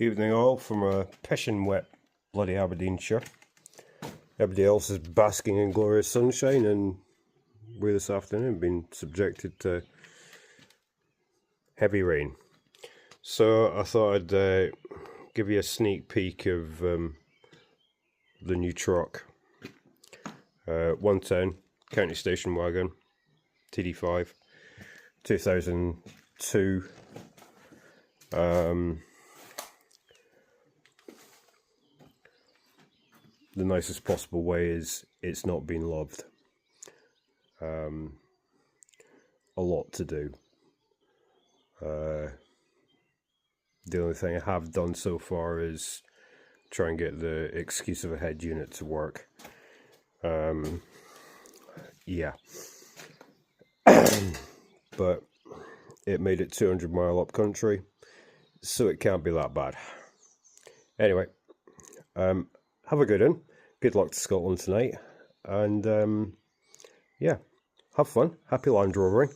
Evening all from a pissing wet bloody Aberdeenshire. Everybody else is basking in glorious sunshine, and we this afternoon have been subjected to heavy rain. So I thought I'd give you a sneak peek of the new truck. 110 county station wagon, TD5, 2002. The nicest possible way is it's not been loved. A lot to do. The only thing I have done so far is try and get the excuse of a head unit to work. Yeah. But it made it 200 mile up country, so it can't be that bad. Anyway, have a good one. Good luck to Scotland tonight. And yeah, have fun. Happy Land Rovering.